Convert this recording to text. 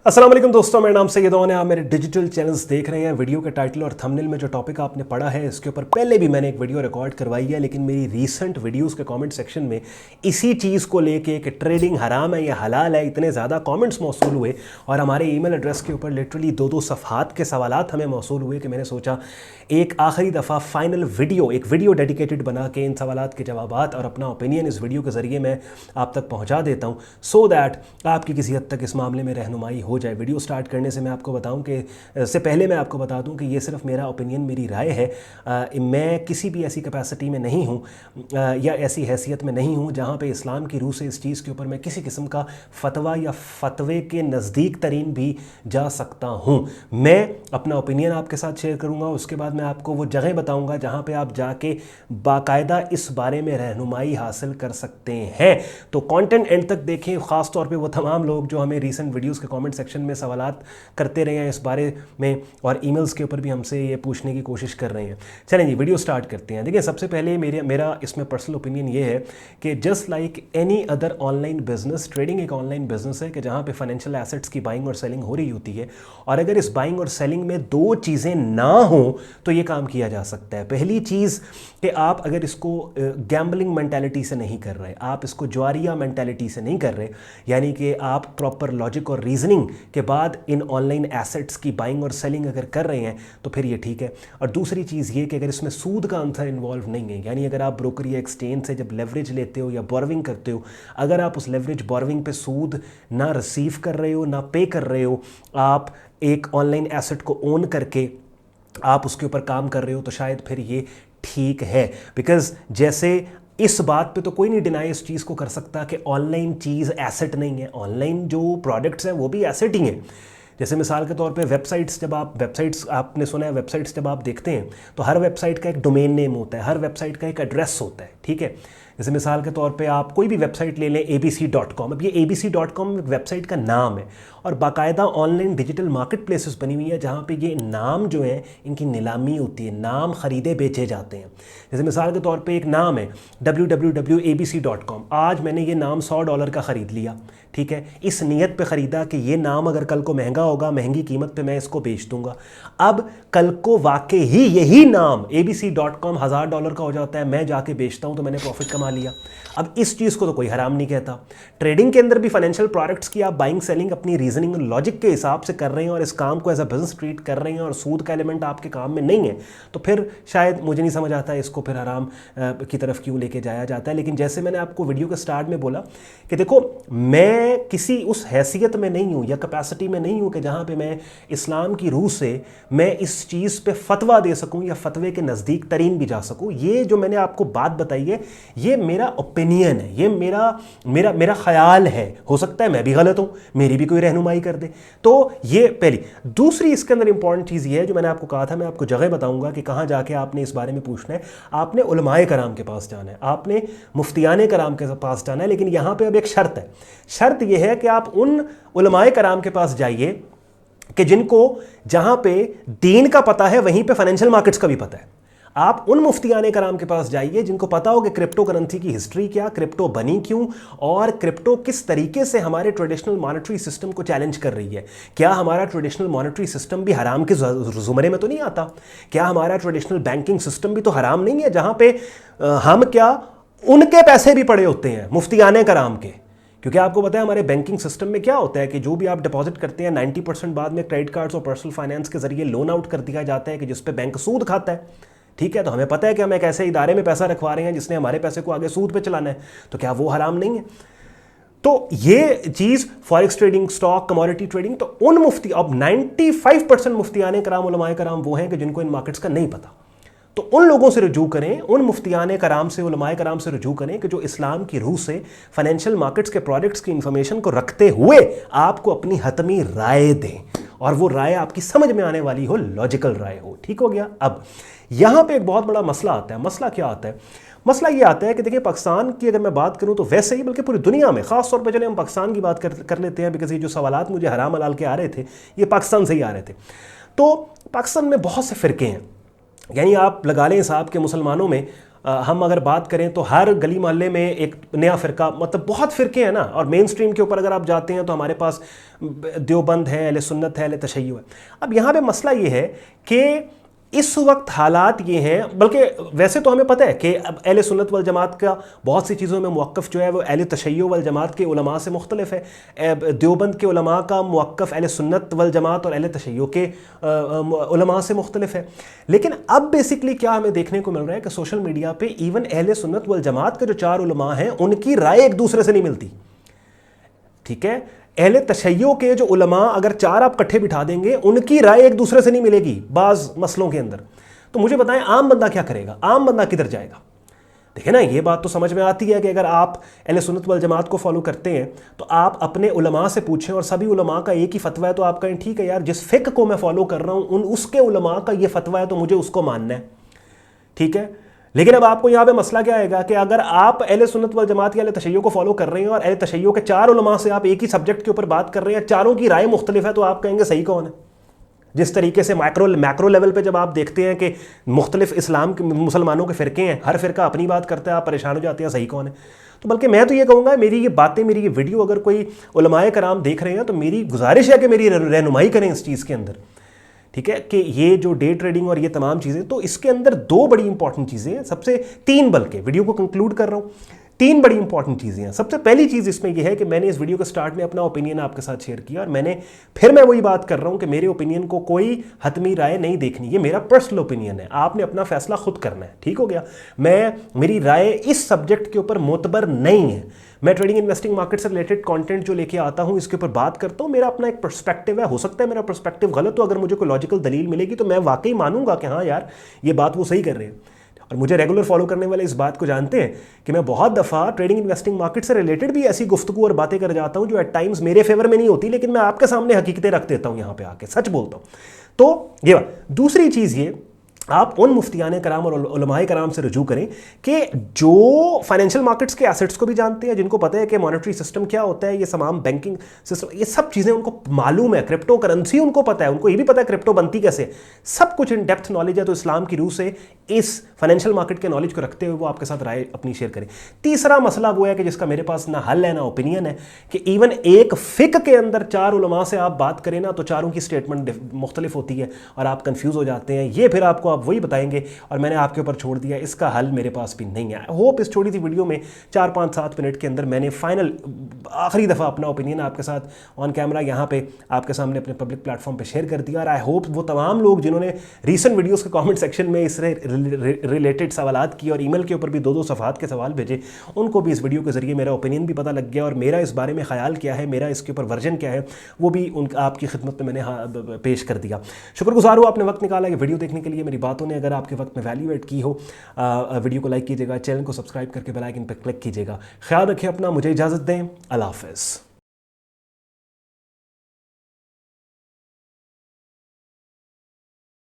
अस्सलाम वालेकुम दोस्तों, मेरा नाम सैयद ओन है। आप मेरे डिजिटल चैनल्स देख रहे हैं। वीडियो के टाइटल और थंबनेल में जो टॉपिक आपने पढ़ा है इसके ऊपर पहले भी मैंने एक वीडियो रिकॉर्ड करवाई है, लेकिन मेरी रीसेंट वीडियोस के कमेंट सेक्शन में इसी चीज़ को लेके कि ट्रेडिंग हराम है या हलाल है इतने ज़्यादा कमेंट्स मौसूल हुए और हमारे ईमेल एड्रेस के ऊपर लिटरली दो सफ़हात के सवालात हमें मौसूल हुए कि मैंने सोचा एक आखिरी दफ़ा फाइनल वीडियो, एक वीडियो डेडिकेटेड बना के इन सवालात के जवाबात और अपना ओपिनियन इस वीडियो के ज़रिए मैं आप तक पहुँचा देता हूँ, सो दैट आपकी किसी हद तक इस मामले में रहनुमाई हो जाए। वीडियो स्टार्ट करने से मैं आपको बताऊं कि से पहले मैं आपको बता दूं कि ये सिर्फ मेरा ओपिनियन, मेरी राय है। मैं किसी भी ऐसी कैपेसिटी में नहीं हूं या ऐसी हैसियत में नहीं हूं जहां पे इस्लाम की रूह से इस चीज़ के ऊपर मैं किसी किस्म का फतवा या फतवे के नज़दीक तरीन भी जा सकता हूं। मैं अपना ओपिनियन आपके साथ शेयर करूंगा, उसके बाद मैं आपको वो जगह बताऊंगा जहां पे आप जाके बाकायदा इस बारे में रहनुमाई हासिल कर सकते हैं। तो कंटेंट एंड तक देखें, ख़ास तौर पे वो तमाम लोग जो हमें रीसेंट वीडियोस के कमेंट सेक्शन में सवालात करते रहे हैं इस बारे में और ईमेल्स के ऊपर भी हमसे ये पूछने की कोशिश कर रहे हैं। चलें जी, वीडियो स्टार्ट करते हैं। देखिए, सबसे पहले मेरा इसमें पर्सनल ओपिनियन ये है कि just like any other online business, trading एक ऑनलाइन बिजनेस है कि जहाँ पे फाइनेंशियल एसेट्स की बाइंग और सेलिंग हो रही होती है, और अगर इस बाइंग और सेलिंग में दो चीज़ें ना हो तो ये काम किया जा सकता है। पहली चीज़ कि आप अगर इसको गैम्बलिंग मेंटालिटी से नहीं कर रहे, आप इसको ज्वारिया मेंटालिटी से नहीं कर रहे, यानी कि आप प्रॉपर लॉजिक और रीजनिंग के बाद इन ऑनलाइन एसेट्स की बाइंग और सेलिंग अगर कर रहे हैं तो फिर ये ठीक है। और दूसरी चीज़ ये कि अगर इसमें सूद का आंसर इन्वॉल्व नहीं है, यानी अगर आप ब्रोकर या एक्सचेंज से जब लेवरेज लेते हो या बोरविंग करते हो, अगर आप उस लेवरेज बोरविंग पे सूद ना रिसीव कर रहे हो ना पे कर रहे हो, आप एक ऑनलाइन एसेट को ओन करके आप उसके ऊपर काम कर रहे हो, तो शायद फिर ये ठीक है। बिकॉज जैसे इस बात पे तो कोई नहीं डिनाई इस चीज़ को कर सकता कि ऑनलाइन चीज़ एसेट नहीं है। ऑनलाइन जो प्रोडक्ट्स हैं वो भी एसेट ही हैं। जैसे मिसाल के तौर पे वेबसाइट्स आपने सुना है, वेबसाइट्स जब आप देखते हैं तो हर वेबसाइट का एक डोमेन नेम होता है, हर वेबसाइट का एक एड्रेस होता है, ठीक है। जैसे मिसाल के तौर पे आप कोई भी वेबसाइट ले लें, abc.com। अब ये abc.com वेबसाइट का नाम है और बाकायदा ऑनलाइन डिजिटल मार्केट प्लेसेस बनी हुई है जहाँ पे ये नाम जो है इनकी नीलामी होती है, नाम ख़रीदे बेचे जाते हैं। जैसे मिसाल के तौर पे एक नाम है www.abc.com। आज मैंने ये नाम $100 का ख़रीद लिया, ठीक है, इस नीयत पे ख़रीदा कि ये नाम अगर कल को महंगा होगा, महंगी कीमत पे मैं इसको बेच दूंगा। अब कल को वाकई ही यही नाम abc.com $1000 का हो जाता है, मैं जाके बेचता हूँ तो मैंने प्रॉफिट कमा लिया। अब इस चीज़ को तो कोई हराम नहीं कहता। ट्रेडिंग के अंदर भी फाइनेंशियल प्रोडक्ट्स की आप बाइंग सेलिंग अपनी रीजनिंग और लॉजिक के हिसाब से कर रहे हैं और इस काम को एज अ बिजनेस ट्रीट कर रहे हैं और सूद का एलिमेंट आपके काम में नहीं है, तो फिर शायद मुझे नहीं समझ आता है इसको फिर हराम की तरफ क्यों लेके जाया जाता है। लेकिन जैसे मैंने आपको वीडियो के स्टार्ट में बोला कि देखो, मैं किसी उस हैसियत में नहीं हूँ या कैपेसिटी में नहीं हूँ कि जहाँ पे मैं इस्लाम की रूह से मैं इस चीज़ पे फतवा दे सकूँ या फतवे के नज़दीक तरीन भी जा सकूँ। ये जो मैंने आपको बात बताई है ये मेरा ओपिनियन है, ये मेरा ख्याल है। हो सकता है मैं भी गलत हूँ, मेरी भी कोई रहनुमाई कर दे। तो ये पहली। दूसरी इसके अंदर इंपॉर्टेंट चीज़ ये है जो मैंने आपको कहा था, मैं आपको जगह बताऊंगा कि कहाँ जाके आपने इस बारे में पूछना है। आपने उलमाए कराम के पास जाना है, आपने मुफ्तियाने कराम के पास जाना है, लेकिन यहाँ पे अब एक शर्त है। शर्त यह है कि आप उन उलमाए कराम के पास जाइए कि जिनको जहाँ पे दीन का पता है वहीं पे फाइनेंशियल मार्केट्स का भी पता है। आप उन मुफ्तियाने कराम के पास जाइए जिनको पता हो कि क्रिप्टो करेंसी की हिस्ट्री क्या, क्रिप्टो बनी क्यों और क्रिप्टो किस तरीके से हमारे ट्रेडिशनल मॉनेटरी सिस्टम को चैलेंज कर रही है। क्या हमारा ट्रेडिशनल मॉनेटरी सिस्टम भी हराम के ज़ुमरे में तो नहीं आता? क्या हमारा ट्रेडिशनल बैंकिंग सिस्टम भी तो हराम नहीं है जहाँ पे हम क्या उनके पैसे भी पड़े होते हैं मुफ्तियाने कराम के? क्योंकि आपको पता है हमारे बैंकिंग सिस्टम में क्या होता है कि जो भी आप डिपॉजिट करते हैं 90% बाद में क्रेडिट कार्ड्स और पर्सनल फाइनेंस के जरिए लोन आउट कर दिया जाता है कि जिस पे बैंक सूद खाता है, ठीक है। तो हमें पता है कि हम एक ऐसे इदारे में पैसा रखवा रहे हैं जिसने हमारे पैसे को आगे सूद पे चलाना है, तो क्या वो हराम नहीं है? तो ये चीज़ forex trading, stock, commodity trading, तो उन मुफ्ती, अब 95% मुफ्तियाने कराम, उलमाए कराम वो हैं कि जिनको इन मार्केट्स का नहीं पता। तो उन लोगों से रुजू करें, उन मुफ्तियाने कराम से, उलमाए कराम से रुजू करें कि जो इस्लाम की रूह से फाइनेंशियल मार्केट्स के प्रोडक्ट्स की इंफॉर्मेशन को रखते हुए आपको अपनी हतमी राय दें और वो राय आपकी समझ में आने वाली हो, लॉजिकल राय हो। ठीक हो गया। अब यहाँ पे एक बहुत बड़ा मसला आता है। मसला क्या आता है? मसला ये आता है कि देखिए, पाकिस्तान की अगर मैं बात करूँ तो वैसे ही बल्कि पूरी दुनिया में, ख़ास तौर पर चले हम पाकिस्तान की बात कर लेते हैं, बिकॉज ये जो सवालात मुझे हराम हलाल के आ रहे थे ये पाकिस्तान से ही आ रहे थे। तो पाकिस्तान में बहुत से फ़िरके हैं, यानी आप लगा लें हिसाब के मुसलमानों में ہم اگر بات کریں تو ہر گلی محلے میں ایک نیا فرقہ، مطلب بہت فرقے ہیں نا، اور مین سٹریم کے اوپر اگر آپ جاتے ہیں تو ہمارے پاس دیوبند ہے، اہل سنت ہے، اہل تشیع ہے۔ اب یہاں پہ مسئلہ یہ ہے کہ اس وقت حالات یہ ہیں، بلکہ ویسے تو ہمیں پتہ ہے کہ اب اہل سنت والجماعت کا بہت سی چیزوں میں موقف جو ہے وہ اہل تشیع والجماعت کے علماء سے مختلف ہے۔ دیوبند کے علماء کا موقف اہل سنت والجماعت اور اہل تشیع کے علماء سے مختلف ہے۔ لیکن اب بیسکلی کیا ہمیں دیکھنے کو مل رہا ہے کہ سوشل میڈیا پہ ایون اہل سنت والجماعت کے جو 4 علماء ہیں ان کی رائے ایک دوسرے سے نہیں ملتی، ٹھیک ہے؟ اہل تشیع کے جو علماء اگر 4 آپ کٹھے بٹھا دیں گے ان کی رائے ایک دوسرے سے نہیں ملے گی بعض مسئلوں کے اندر۔ تو مجھے بتائیں عام بندہ کیا کرے گا؟ عام بندہ کدھر جائے گا؟ دیکھیں نا، یہ بات تو سمجھ میں آتی ہے کہ اگر آپ اہل سنت والجماعت کو فالو کرتے ہیں تو آپ اپنے علماء سے پوچھیں، اور سبھی علماء کا ایک ہی فتویٰ ہے تو آپ کہیں ٹھیک ہے یار، جس فقہ کو میں فالو کر رہا ہوں اس کے علماء کا یہ فتویٰ ہے تو مجھے اس کو ماننا ہے، ٹھیک ہے؟ لیکن اب آپ کو یہاں پہ مسئلہ کیا آئے گا کہ اگر آپ اہل سنت والجماعت یا اہل تشیع کو فالو کر رہے ہیں اور اہل تشیع کے 4 علماء سے آپ ایک ہی سبجیکٹ کے اوپر بات کر رہے ہیں، 4 کی رائے مختلف ہے، تو آپ کہیں گے صحیح کون ہے؟ جس طریقے سے میکرو لیول پہ جب آپ دیکھتے ہیں کہ مختلف اسلام کے مسلمانوں کے فرقے ہیں، ہر فرقہ اپنی بات کرتا ہے، آپ پریشان ہو جاتے ہیں صحیح کون ہے؟ تو بلکہ میں تو یہ کہوں گا، میری یہ باتیں، میری یہ ویڈیو اگر کوئی علماء کرام دیکھ رہے ہیں تو میری گزارش ہے کہ میری رہنمائی کریں اس چیز کے اندر، ٹھیک ہے؟ کہ یہ جو ڈے ٹریڈنگ اور یہ تمام چیزیں، تو اس کے اندر 2 بڑی امپورٹنٹ چیزیں ہیں، سب سے 3 بلکہ ویڈیو کو کنکلوڈ کر رہا ہوں، 3 بڑی امپورٹنٹ چیزیں ہیں۔ سب سے پہلی چیز اس میں یہ ہے کہ میں نے اس ویڈیو کے سٹارٹ میں اپنا اوپینین آپ کے ساتھ شیئر کیا، اور میں وہی بات کر رہا ہوں کہ میرے اوپینین کو کوئی حتمی رائے نہیں دیکھنی، یہ میرا پرسنل اوپینین ہے، آپ نے اپنا فیصلہ خود کرنا ہے، ٹھیک ہو گیا؟ میری رائے اس سبجیکٹ کے اوپر معتبر نہیں ہے، میں ٹریڈنگ انویسٹنگ مارکیٹ سے ریلیٹڈ کانٹینٹ جو لے کے آتا ہوں اس کے اوپر بات کرتا ہوں، میرا اپنا ایک پرسپیکٹیو ہے، ہو سکتا ہے میرا پرسپیکٹیو غلط ہو، اگر مجھے کوئی لاجیکل دلیل ملے گی تو میں واقعی مانوں گا کہ ہاں یار یہ بات وہ صحیح کر رہے ہیں۔ اور مجھے ریگولر فالو کرنے والے اس بات کو جانتے ہیں کہ میں بہت دفعہ ٹریڈنگ انویسٹنگ مارکیٹ سے ریلیٹڈ بھی ایسی گفتگو اور باتیں کر جاتا ہوں جو ایٹ ٹائمز میرے فیور میں نہیں ہوتی، لیکن میں آپ کے سامنے حقیقتیں رکھ دیتا ہوں، یہاں پہ آ کے سچ بولتا ہوں۔ تو یہ بات۔ دوسری چیز یہ، آپ ان مفتیان کرام اور علماء کرام سے رجوع کریں کہ جو فائنینشیل مارکیٹس کے ایسٹس کو بھی جانتے ہیں، جن کو پتہ ہے کہ مانیٹری سسٹم کیا ہوتا ہے، یہ تمام بینکنگ سسٹم، یہ سب چیزیں ان کو معلوم ہے، کرپٹو کرنسی ان کو پتہ ہے، ان کو یہ بھی پتہ ہے کرپٹو بنتی کیسے، سب کچھ ان ڈیپتھ نالج ہے۔ تو اسلام کی روح سے اس فائنینشیل مارکیٹ کے نالج کو رکھتے ہوئے وہ آپ کے ساتھ رائے اپنی شیئر کریں۔ تیسرا مسئلہ وہ ہے کہ جس کا میرے پاس نہ حل ہے نہ اوپینین ہے، کہ ایون ایک فقہ کے اندر 4 علماء سے آپ بات کریں نا تو 4 کی سٹیٹمنٹ مختلف ہوتی ہے اور آپ کنفیوز ہو جاتے ہیں، یہ پھر آپ کو آپ وہی بتائیں گے، اور میں نے آپ کے اوپر چھوڑ دیا، اس کا حل میرے پاس بھی نہیں ہے۔ ہوپ اس چھوٹی سی ویڈیو میں 4-5-7 منٹ کے اندر میں نے فائنل آخری دفعہ اپنا اوپینین آپ کے ساتھ آن کیمرہ یہاں پہ آپ کے سامنے اپنے پبلک پلیٹ فارم پہ شیئر کر دیا، اور آئی ہوپ وہ تمام لوگ جنہوں نے ریسنٹ ویڈیوز کے کامنٹ سیکشن میں اس سے ریلیٹڈ سوالات کیے اور ای میل کے اوپر بھی 2-2 صفحات کے سوال بھیجے، ان کو بھی اس ویڈیو کے ذریعے میرا اوپینین بھی پتہ لگ گیا، اور میرا اس بارے میں خیال کیا ہے، میرا اس کے اوپر ورژن کیا ہے، وہ بھی آپ کی خدمت میں نے پیش کر دیا۔ شکر گزار ہوں آپ نے وقت نکالا یہ ویڈیو دیکھنے کے لیے، میری باتوں نے اگر آپ کے وقت میں ویلیو ایڈ کی ہو، ویڈیو کو لائک کیجیے گا، چینل کو سبسکرائب کر کے بیل آئیکن پہ کلک کیجیے گا۔ خیال رکھیں اپنا، مجھے اجازت دیں، اللہ حافظ۔